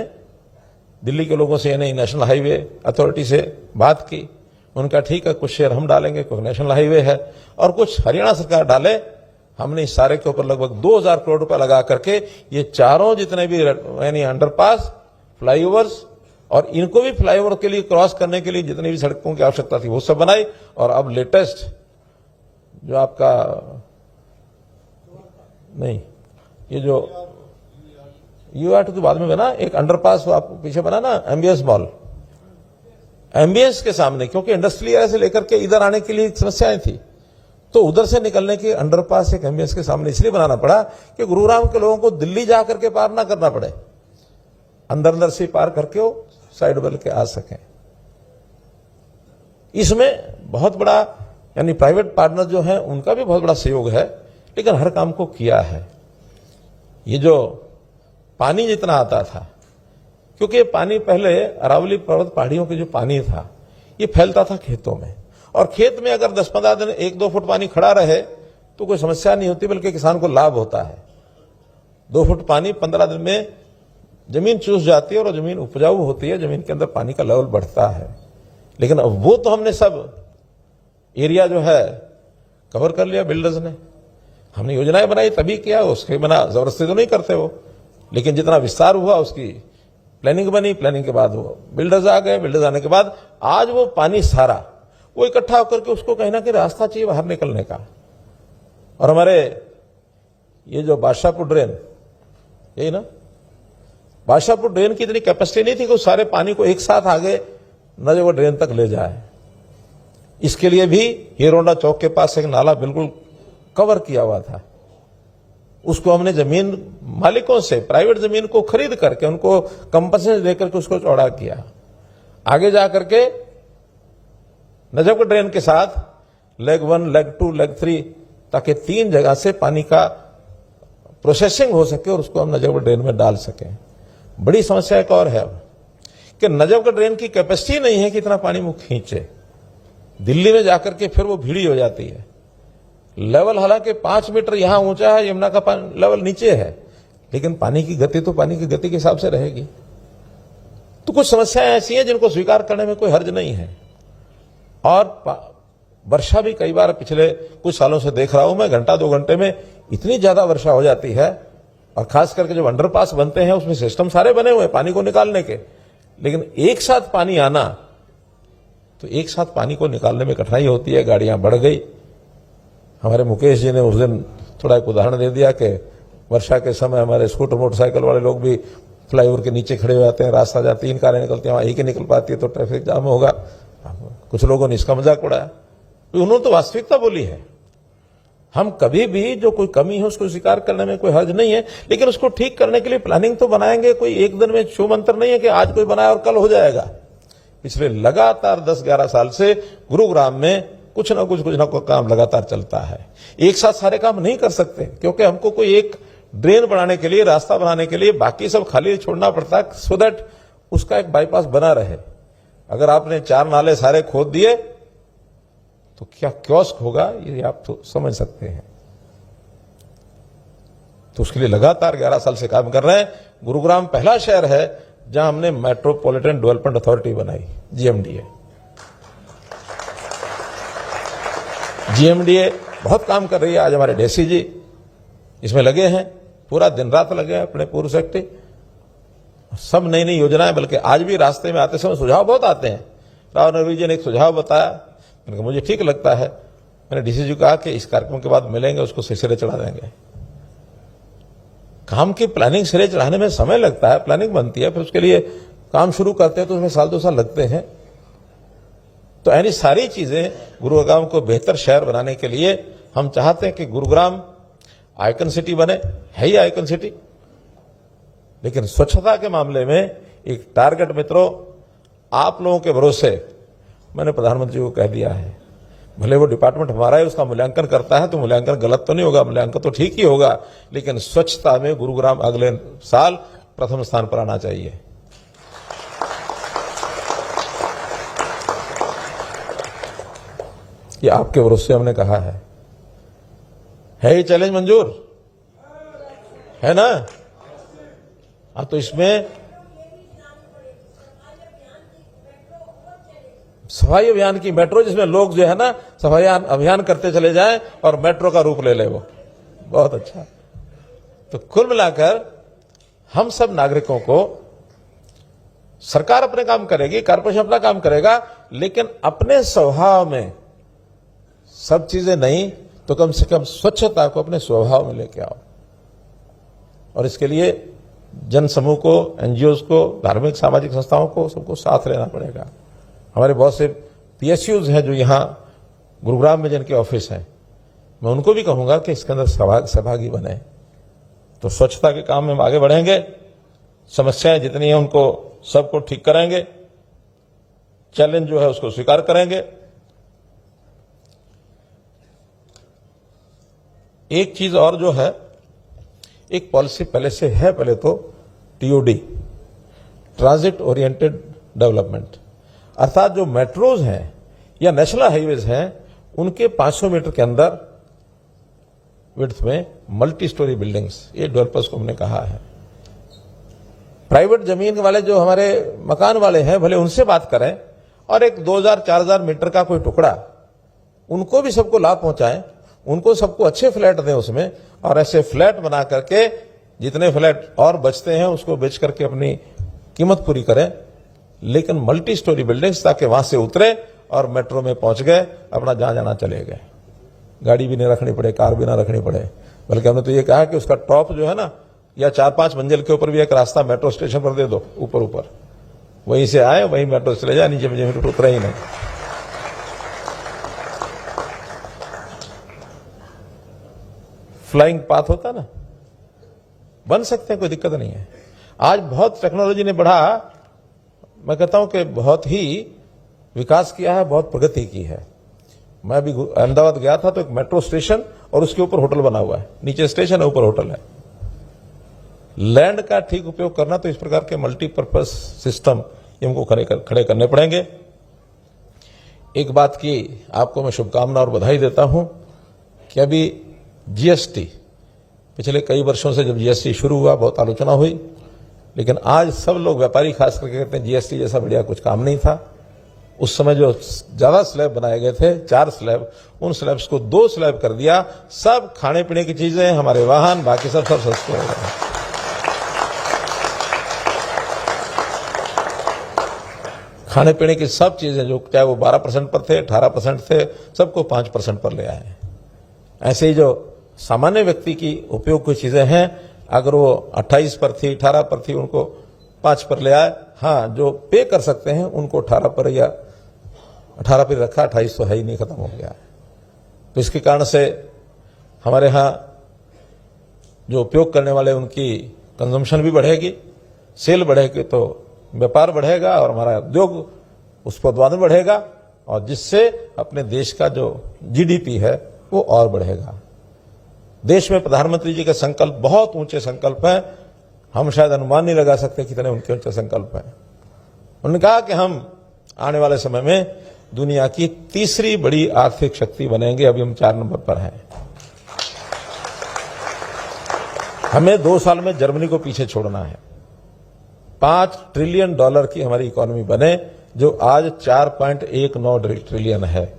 दिल्ली के लोगों से, यानी नेशनल हाईवे अथॉरिटी से बात की। उनका ठीक है, कुछ शेयर हम डालेंगे, कुछ नेशनल हाईवे है और कुछ हरियाणा सरकार डाले। हमने इस सारे के ऊपर लगभग 2000 करोड़ रुपए लगा करके ये चारों जितने भी यानी अंडरपास, फ्लाईओवर्स और इनको भी फ्लाईओवर के लिए क्रॉस करने के लिए जितनी भी सड़कों की आवश्यकता थी वो सब बनाई। और अब लेटेस्ट जो आपका नहीं, ये जो UR2 तो बाद में बना, एक अंडरपास वो आपको पीछे बना ना, एमबीएस मॉल, एमबीएस के सामने, क्योंकि इंडस्ट्रियल एरिया से लेकर के इधर आने के लिए समस्याएं थी, तो उधर से निकलने के अंडरपास एक एमबीएस के सामने इसलिए बनाना पड़ा कि गुरुग्राम के लोगों को दिल्ली जाकर के पार ना करना पड़े, अंदर अंदर से पार करके वो साइड बल के आ सकें। इसमें बहुत बड़ा, यानी प्राइवेट पार्टनर जो है उनका भी बहुत बड़ा सहयोग है, लेकिन हर काम को किया है। ये जो पानी जितना आता था, क्योंकि ये पानी पहले अरावली पर्वत पहाड़ियों के जो पानी था ये फैलता था खेतों में, और खेत में अगर 10-15 दिन 1-2 फुट पानी खड़ा रहे तो कोई समस्या नहीं होती, बल्कि किसान को लाभ होता है। 2 फुट पानी 15 दिन में जमीन चूस जाती है और जमीन उपजाऊ होती है, जमीन के अंदर पानी का लेवल बढ़ता है। लेकिन अब वो तो हमने सब एरिया जो है कवर कर लिया बिल्डर्स ने। हमने योजनाएं बनाई तभी किया, उसके बिना जबरदस्ती तो नहीं करते वो, लेकिन जितना विस्तार हुआ उसकी प्लानिंग बनी, प्लानिंग के बाद वो बिल्डर्स आ गए, बिल्डर्स आने के बाद आज वो पानी सारा वो इकट्ठा होकर के उसको कहीं ना कहीं रास्ता चाहिए बाहर निकलने का। और हमारे ये जो बादशाहपुर ड्रेन, यही ना, बादशाहपुर ड्रेन की इतनी कैपेसिटी नहीं थी कि उस सारे पानी को एक साथ आगे न जो वो ड्रेन तक ले जाए। इसके लिए भी हिरोंडा चौक के पास एक नाला बिल्कुल कवर किया हुआ था, उसको हमने जमीन मालिकों से, प्राइवेट जमीन को खरीद करके उनको कंपनसेशन देकर के उसको चौड़ा किया। आगे जाकर के नजफगढ़ ड्रेन के साथ लेग 1, लेग 2, लेग 3, ताकि 3 जगह से पानी का प्रोसेसिंग हो सके और उसको हम नजफगढ़ ड्रेन में डाल सकें। बड़ी समस्या एक और है कि नजफगढ़ ड्रेन की कैपेसिटी नहीं है कि इतना पानी वो खींचे। दिल्ली में जाकर के फिर वो भीड़ी हो जाती है। लेवल हालांकि 5 मीटर यहां ऊंचा है, यमुना का लेवल नीचे है, लेकिन पानी की गति तो पानी की गति के हिसाब से रहेगी। तो कुछ समस्याएं ऐसी हैं जिनको स्वीकार करने में कोई हर्ज नहीं है। और वर्षा भी कई बार पिछले कुछ सालों से देख रहा हूं मैं, घंटा 2 घंटे में इतनी ज्यादा वर्षा हो जाती है। और खास करके जब अंडरपास बनते हैं उसमें सिस्टम सारे बने हुए हैं पानी को निकालने के, लेकिन एक साथ पानी आना, तो एक साथ पानी को निकालने में कठिनाई होती है। गाड़ियां बढ़ गई। हमारे मुकेश जी ने उस दिन थोड़ा एक उदाहरण दे दिया कि वर्षा के समय हमारे स्कूटर मोटरसाइकिल वाले लोग भी फ्लाईओवर के नीचे खड़े हो जाते हैं, रास्ता जहां 3 कारें निकलती हैं वहां एक ही निकल पाती है तो ट्रैफिक जाम होगा। कुछ लोगों ने इसका मजाक उड़ाया। उन्होंने तो वास्तविकता बोली है। हम कभी भी जो कोई कमी है उसको स्वीकार करने में कोई हर्ज नहीं है, लेकिन उसको ठीक करने के लिए प्लानिंग तो बनाएंगे। कोई एक दिन में शुभ मंत्र नहीं है कि आज कोई बनाया और कल हो जाएगा। पिछले लगातार 10-11 साल से गुरुग्राम में कुछ ना कुछ काम लगातार चलता है। एक साथ सारे काम नहीं कर सकते, क्योंकि हमको कोई एक ड्रेन बनाने के लिए, रास्ता बनाने के लिए बाकी सब खाली छोड़ना पड़ता है, सो दैट उसका एक बाईपास बना रहे। अगर आपने 4 नाले सारे खोद दिए तो क्या कियोस्क होगा, ये आप तो समझ सकते हैं। तो उसके लिए लगातार 11 साल से काम कर रहे हैं। गुरुग्राम पहला शहर है जहां हमने मेट्रोपॉलिटन डेवलपमेंट अथॉरिटी बनाई, जीएमडीए। जीएमडीए बहुत काम कर रही है। आज हमारे डीसी जी इसमें लगे हैं, पूरा दिन रात लगे हैं अपने पूर्व सेक्रेटरी, सब नई नई योजनाएं। बल्कि आज भी रास्ते में आते समय सुझाव बहुत आते हैं। राव नरवीर जी ने एक सुझाव बताया, मुझे ठीक लगता है। मैंने डीसी जी को कहा कि इस कार्यक्रम के बाद मिलेंगे, उसको सिरे चढ़ा देंगे। काम की प्लानिंग सिरे चढ़ाने में समय लगता है, प्लानिंग बनती है, फिर उसके लिए काम शुरू करते हैं तो उसमें 1-2 साल लगते हैं। तो ऐसी सारी चीजें गुरुग्राम को बेहतर शहर बनाने के लिए हम चाहते हैं कि गुरुग्राम आइकन सिटी बने, है ही आइकन सिटी, लेकिन स्वच्छता के मामले में एक टारगेट मित्रों आप लोगों के भरोसे मैंने प्रधानमंत्री को कह दिया है, भले वो डिपार्टमेंट हमारा है, उसका मूल्यांकन करता है तो मूल्यांकन गलत तो नहीं होगा, मूल्यांकन तो ठीक ही होगा, लेकिन स्वच्छता में गुरुग्राम अगले साल प्रथम स्थान पर आना चाहिए। ये आपके भरोसे हमने कहा है ये चैलेंज मंजूर है ना? हाँ, तो इसमें सफाई अभियान की मेट्रो, जिसमें लोग जो है ना सफाई अभियान करते चले जाएं और मेट्रो का रूप ले ले, वो बहुत अच्छा। तो कुल मिलाकर हम सब नागरिकों को, सरकार अपने काम करेगी, कॉर्पोरेशन अपना काम करेगा, लेकिन अपने स्वभाव में सब चीजें नहीं तो कम से कम स्वच्छता को अपने स्वभाव में लेके आओ। और इसके लिए जन समूह को, एनजीओज को, धार्मिक सामाजिक संस्थाओं को, सबको साथ लेना पड़ेगा। हमारे बहुत से पीएसयूज हैं जो यहाँ गुरुग्राम में जिनके ऑफिस हैं, मैं उनको भी कहूंगा कि इसके अंदर सहभागी बने। तो स्वच्छता के काम में हम आगे बढ़ेंगे, समस्याएं जितनी हैं उनको सबको ठीक करेंगे, चैलेंज जो है उसको स्वीकार करेंगे। एक चीज और जो है, एक पॉलिसी पहले से है, पहले तो टीओडी, ट्रांजिट ओरिएंटेड डेवलपमेंट, अर्थात जो मेट्रोज हैं या नेशनल हाईवेज हैं उनके 500 मीटर के अंदर विड्थ में मल्टी स्टोरी बिल्डिंग्स, ये डेवलपर्स को हमने कहा है। प्राइवेट जमीन वाले जो हमारे मकान वाले हैं, भले उनसे बात करें और एक 2000-4000 मीटर का कोई टुकड़ा, उनको भी सबको लाभ पहुंचाएं, उनको सबको अच्छे फ्लैट दें उसमें, और ऐसे फ्लैट बना करके जितने फ्लैट और बचते हैं उसको बेच करके अपनी कीमत पूरी करें, लेकिन मल्टी स्टोरी बिल्डिंग्स, ताकि वहां से उतरे और मेट्रो में पहुंच गए, अपना जहां जाना चले गए, गाड़ी भी नहीं रखनी पड़े, कार भी ना रखनी पड़े। बल्कि हमने तो ये कहा कि उसका टॉप जो है ना, या 4-5 मंजिल के ऊपर भी एक रास्ता मेट्रो स्टेशन पर दे दो, ऊपर वहीं से आए वहीं मेट्रो चले जाए, नीचे में उतरे ही नहीं। फ्लाइंग पाथ होता ना, बन सकते हैं, कोई दिक्कत नहीं है। आज बहुत टेक्नोलॉजी ने बढ़ा, मैं कहता हूं कि बहुत ही विकास किया है, बहुत प्रगति की है। मैं अभी अहमदाबाद गया था तो एक मेट्रो स्टेशन और उसके ऊपर होटल बना हुआ है, नीचे स्टेशन है ऊपर होटल है। लैंड का ठीक उपयोग करना, तो इस प्रकार के मल्टीपर्पज सिस्टम ये हमको खड़े करने पड़ेंगे। एक बात की आपको मैं शुभकामना और बधाई देता हूं कि अभी जीएसटी, पिछले कई वर्षों से जब जीएसटी शुरू हुआ बहुत आलोचना हुई, लेकिन आज सब लोग, व्यापारी खास करके कहते हैं जीएसटी जैसा बढ़िया कुछ काम नहीं था। उस समय जो ज्यादा स्लैब बनाए गए थे, 4 स्लैब, उन स्लैब्स को 2 स्लैब कर दिया। सब खाने पीने की चीजें, हमारे वाहन, बाकी सब सस्ते हो गए। खाने पीने की सब चीजें जो चाहे वो 12% पर थे, 18% थे, सबको 5% पर ले आए। ऐसे ही जो सामान्य व्यक्ति की उपयोग की चीजें हैं, अगर वो 28 पर थी, 18 पर थी, उनको 5 पर ले आए। हाँ, जो पे कर सकते हैं उनको 18 पर या 18 पर रखा, 28 तो है ही नहीं, खत्म हो गया। तो इसके कारण से हमारे यहाँ जो उपयोग करने वाले उनकी कंजम्पशन भी बढ़ेगी, सेल बढ़ेगी तो व्यापार बढ़ेगा और हमारा उद्योग, उस पर उत्पादन बढ़ेगा, और जिससे अपने देश का जो जीडीपी है वो और बढ़ेगा। देश में प्रधानमंत्री जी के संकल्प बहुत ऊंचे संकल्प हैं, हम शायद अनुमान नहीं लगा सकते कितने उनके ऊंचे संकल्प हैं। उन्होंने कहा कि हम आने वाले समय में दुनिया की तीसरी बड़ी आर्थिक शक्ति बनेंगे। अभी हम 4 नंबर पर हैं। हमें 2 साल में जर्मनी को पीछे छोड़ना है। $5 ट्रिलियन की हमारी इकोनॉमी बने, जो आज 4.19 ट्रिलियन है।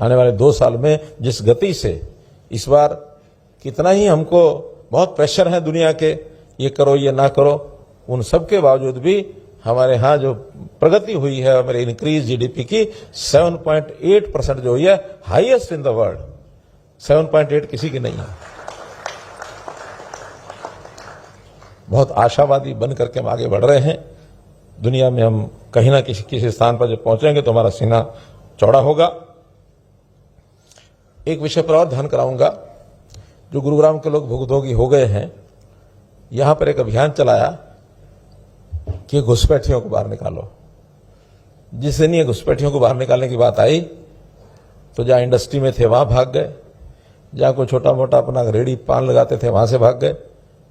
आने वाले 2 साल में जिस गति से, इस बार कितना ही हमको बहुत प्रेशर है दुनिया के, ये करो ये ना करो, उन सब के बावजूद भी हमारे यहाँ जो प्रगति हुई है, हमारे इंक्रीज जीडीपी की 7.8% जो हुई है, हाईएस्ट इन द वर्ल्ड। 7.8 किसी की नहीं है। बहुत आशावादी बन करके हम आगे बढ़ रहे हैं। दुनिया में हम कहीं ना किसी स्थान पर जब पहुंचेंगे तो हमारा सीना चौड़ा होगा। एक विषय पर और ध्यान कराऊंगा, जो गुरुग्राम के लोग भुगतभोगी हो गए हैं, यहां पर एक अभियान चलाया कि घुसपैठियों को बाहर निकालो। जिस दिन ये घुसपैठियों को बाहर निकालने की बात आई तो जहां इंडस्ट्री में थे वहां भाग गए, जहां कोई छोटा मोटा अपना रेडी पान लगाते थे वहां से भाग गए,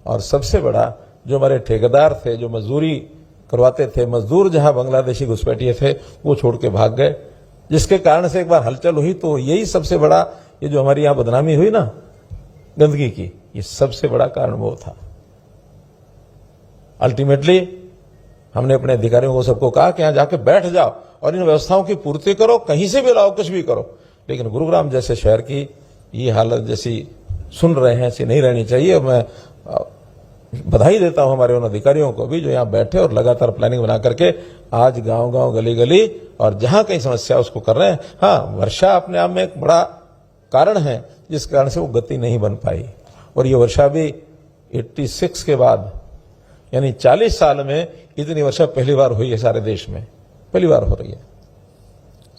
और सबसे बड़ा जो हमारे ठेकेदार थे, जो मजदूरी करवाते थे, मजदूर जहां बांग्लादेशी घुसपैठिए थे वो छोड़ के भाग गए, जिसके कारण से एक बार हलचल हुई। तो यही सबसे बड़ा, ये जो हमारी यहां बदनामी हुई ना गंदगी की, ये सबसे बड़ा कारण वो था। अल्टीमेटली हमने अपने अधिकारियों को सबको कहा कि यहां जाके बैठ जाओ और इन व्यवस्थाओं की पूर्ति करो, कहीं से भी लाओ, कुछ भी करो, लेकिन गुरुग्राम जैसे शहर की ये हालत जैसी सुन रहे हैं ऐसी नहीं रहनी चाहिए। मैं बधाई देता हूं हमारे उन अधिकारियों को भी जो यहां बैठे और लगातार प्लानिंग बना करके आज गांव-गांव, गली-गली और जहां कहीं समस्या उसको कर रहे हैं। हाँ, वर्षा अपने आप में एक बड़ा कारण है जिस कारण से वो गति नहीं बन पाई, और ये वर्षा भी 86 के बाद, यानी 40 साल में इतनी वर्षा पहली बार हुई है सारे देश में, पहली बार हो रही है।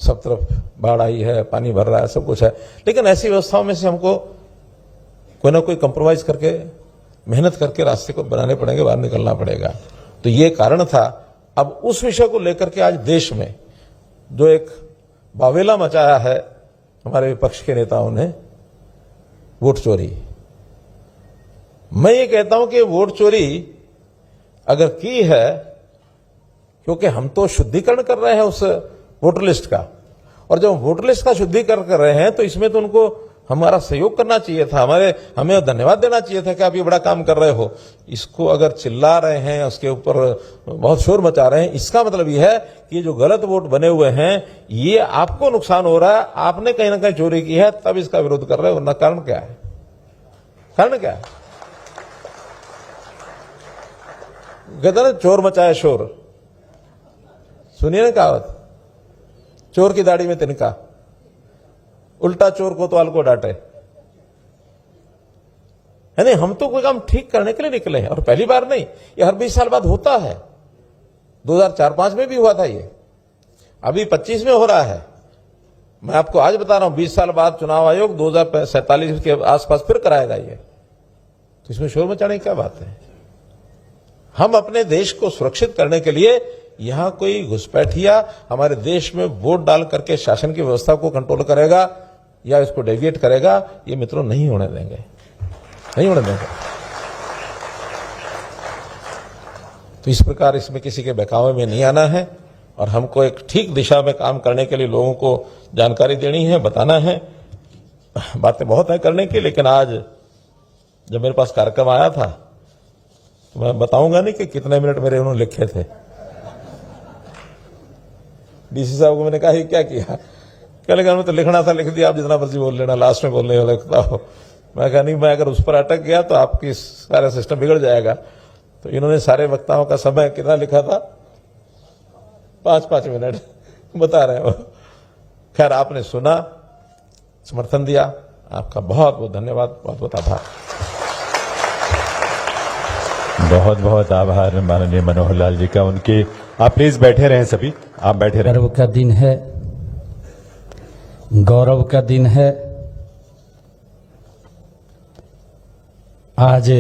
सब तरफ बाढ़ आई है, पानी भर रहा है, सब कुछ है, लेकिन ऐसी व्यवस्थाओं में से हमको कोई ना कोई कंप्रोमाइज करके, मेहनत करके रास्ते को बनाने पड़ेंगे, बाहर निकलना पड़ेगा। तो ये कारण था। अब उस विषय को लेकर के आज देश में जो एक बावेला मचाया है हमारे विपक्ष के नेताओं ने, वोट चोरी। मैं ये कहता हूं कि वोट चोरी अगर की है, क्योंकि हम तो शुद्धिकरण कर रहे हैं उस वोटर लिस्ट का, और जब वोटर लिस्ट का शुद्धिकरण कर रहे हैं तो इसमें तो उनको हमारा सहयोग करना चाहिए था, हमें धन्यवाद देना चाहिए था कि आप ये बड़ा काम कर रहे हो। इसको अगर चिल्ला रहे हैं, उसके ऊपर बहुत शोर मचा रहे हैं, इसका मतलब ये है कि जो गलत वोट बने हुए हैं ये आपको नुकसान हो रहा है, आपने कहीं ना कहीं चोरी की है, तब इसका विरोध कर रहे हो। वरना कारण क्या है? कारण क्या है? कहते ना, चोर मचाए शोर। सुनिए ना कहावत, चोर की दाढ़ी में तिनका, उल्टा चोर कोतवाल को डांटे। यानी हम तो कोई काम ठीक करने के लिए निकले हैं, और पहली बार नहीं, ये हर 20 साल बाद होता है। 2004-5 में भी हुआ था ये, अभी 25 में हो रहा है। मैं आपको आज बता रहा हूं, 20 साल बाद चुनाव आयोग 2047 के आसपास फिर कराएगा ये, तो इसमें शोर मचाने की क्या बात है? हम अपने देश को सुरक्षित करने के लिए यहां कोई घुसपैठिया हमारे देश में वोट डाल करके शासन की व्यवस्था को कंट्रोल करेगा या इसको डेविएट करेगा, ये मित्रों नहीं होने देंगे, नहीं होने देंगे। तो इस प्रकार इसमें किसी के बहकावे में नहीं आना है, और हमको एक ठीक दिशा में काम करने के लिए लोगों को जानकारी देनी है, बताना है। बातें बहुत है करने की, लेकिन आज जब मेरे पास कार्यक्रम आया था तो मैं बताऊंगा नहीं कि कितने मिनट मेरे उन्होंने लिखे थे। डीसी साहब को मैंने कहा ये क्या किया? कह लगा मैं तो लिखना था, लिख दिया, आप जितना मर्जी बोल लेना, लास्ट में बोलने वाला लगता हो। मैं कहा नहीं, मैं अगर उस पर अटक गया तो आपकी सारा सिस्टम बिगड़ जाएगा। तो इन्होंने सारे वक्ताओं का समय कितना लिखा था? 5-5 मिनट बता रहे हो। खैर, आपने सुना, समर्थन दिया, आपका बहुत बहुत धन्यवाद, बहुत बहुत आभार। बहुत बहुत आभार माननीय मनोहर लाल जी का। उनके, आप प्लीज बैठे रहें, सभी आप बैठे रहें। गर्व का दिन है, गौरव का दिन है। आज